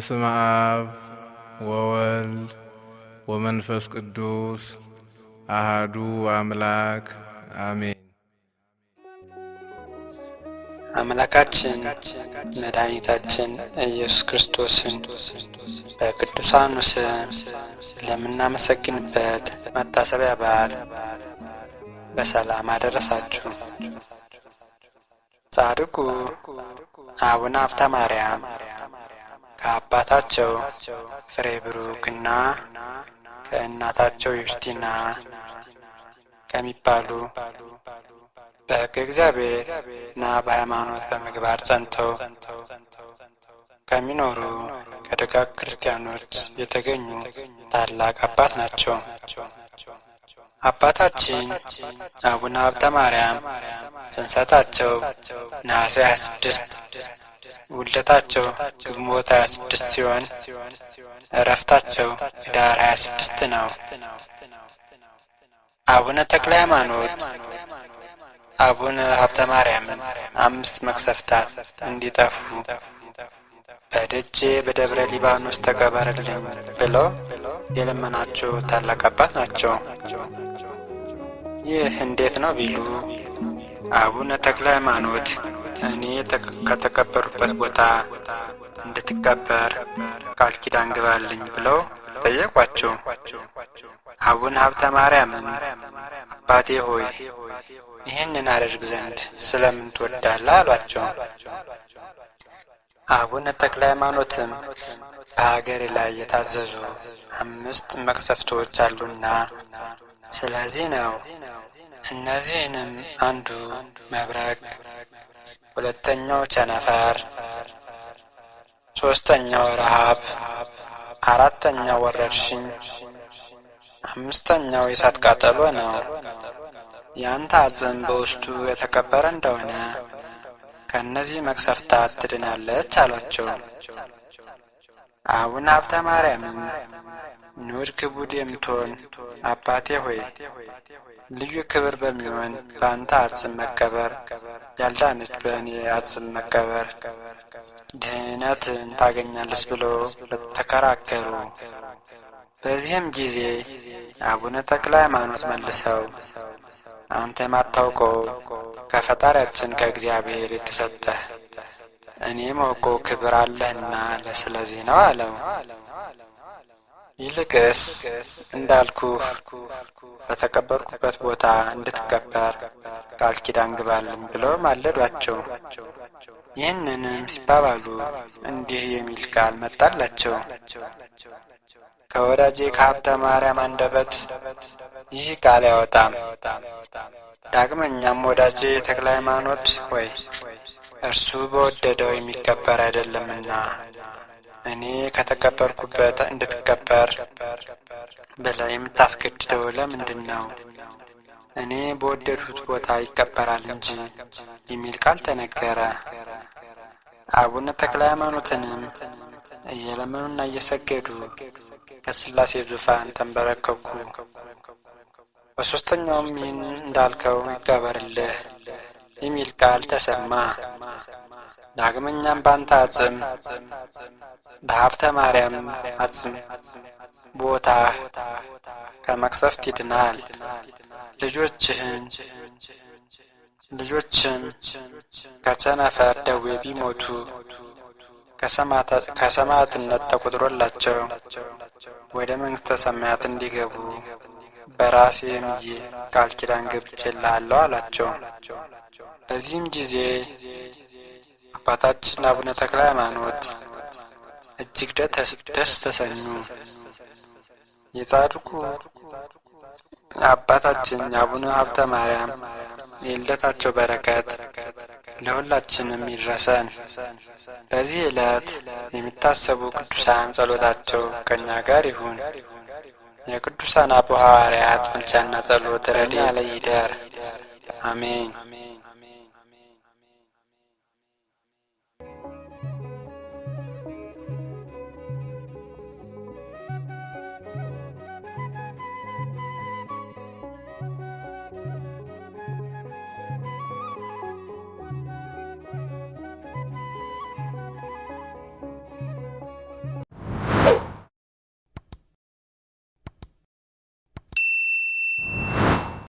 በስመ አብ ወወልድ ወመንፈስ ቅዱስ አሃዱ አምላክ አሜን። አምላካችን መድኃኒታችን ኢየሱስ ክርስቶስን በቅዱሳኑ ስም ለምናመሰግንበት መታሰቢያ በዓል በሰላም አደረሳችሁ። ጻድቁ አቡነ ሀብተ ማርያም ከአባታቸው ፍሬ ብሩክና ከእናታቸው ዩስቲና ከሚባሉ በሕገ እግዚአብሔርና በሃይማኖት በምግባር ጸንተው ከሚኖሩ ከደጋግ ክርስቲያኖች የተገኙ ታላቅ አባት ናቸው። አባታችን አቡነ ሀብተ ማርያም ጽንሰታቸው ነሐሴ 26፣ ውልደታቸው ግንቦት 26 ሲሆን እረፍታቸው ኅዳር 26 ነው። አቡነ ተክለ ሃይማኖት አቡነ ሀብተ ማርያምን 5 መቅሰፍታት እንዲጠፉ በደጄ በደብረ ሊባኖስ ተቀበረልኝ ብለው የለመናቸው ታላቅ አባት ናቸው። ይህ እንዴት ነው ቢሉ አቡነ ተክለ ሃይማኖት እኔ ከተቀበሩበት ቦታ እንድትቀበር ቃል ኪዳን ግባልኝ ብለው ጠየቋቸው። አቡነ ሀብተ ማርያምን አባቴ ሆይ ይህንን አደርግ ዘንድ ስለምን ትወዳለህ አሏቸው። አቡነ ተክለ ሃይማኖትም በሀገሬ ላይ የታዘዙ 5 መቅሰፍቶች አሉና ስለዚህ ነው። እነዚህንም አንዱ መብረቅ፣ ሁለተኛው ቸነፈር፣ ሶስተኛው ረሃብ፣ አራተኛው ወረርሽኝ፣ 5ኛው የእሳት ቃጠሎ ነው። ያንተ አጽም በውስጡ የተቀበረ እንደሆነ ከእነዚህ መቅሰፍታት ትድናለች አሏቸው። አቡነ ሀብተ ማርያምም ንዑድ ክቡድ የምትሆን አባቴ ሆይ ልዩ ክብር በሚሆን በአንተ አጽም መቀበር ያልዳነች በእኔ አጽም መቀበር ድህነትን ታገኛለች ብሎ ተከራከሩ። በዚህም ጊዜ አቡነ ተክለ ሃይማኖት መልሰው አንተ የማታውቀው ከፈጣሪያችን ከእግዚአብሔር የተሰጠህ እኔ ማውቀው ክብር አለህና ለስለዚህ ነው አለው። ይልቅስ እንዳልኩህ በተቀበርኩበት ቦታ እንድትቀበር ቃል ኪዳን ግባልኝ ብለው ማለዷቸው። ይህንንም ሲባባሉ እንዲህ የሚል ቃል መጣላቸው። ከወዳጄ ከሀብተ ማርያም አንደበት ይህ ቃል አይወጣም። ዳግመኛም ወዳጄ ተክለ ሃይማኖት ሆይ እርሱ በወደደው የሚቀበር አይደለምና እኔ ከተቀበርኩበት እንድትቀበር ብለህ የምታስገድደው ለምንድን ነው? እኔ በወደድሁት ቦታ ይቀበራል እንጂ የሚል ቃል ተነገረ። አቡነ ተክለ ሃይማኖትንም እየለመኑና እየሰገዱ ከሥላሴ ዙፋን ተንበረከኩ። በሦስተኛውም ይህን እንዳልከው ይቀበርልህ የሚል ቃል ተሰማ። ዳግመኛም ባንተ አጽም በሀብተ ማርያም አጽም ቦታ ከመቅሰፍት ይድናል። ልጆችም ከቸነፈር ደዌ ቢሞቱ ከሰማዕትነት ተቆጥሮላቸው ወደ መንግሥተ ሰማያት እንዲገቡ በራሴ ምዬ ቃል ኪዳን ገብቼልሃለሁ አላቸው። በዚህም ጊዜ አባታችን አቡነ ተክለ ሃይማኖት እጅግ ደስ ተሰኙ። የጻድቁ አባታችን አቡነ ሀብተ ማርያም የልደታቸው በረከት ለሁላችንም ይድረሰን። በዚህ ዕለት የሚታሰቡ ቅዱሳን ጸሎታቸው ከእኛ ጋር ይሁን። የቅዱሳን አበው ሐዋርያት ምልጃና ጸሎት ረድኤት ላይ ይደር። አሜን።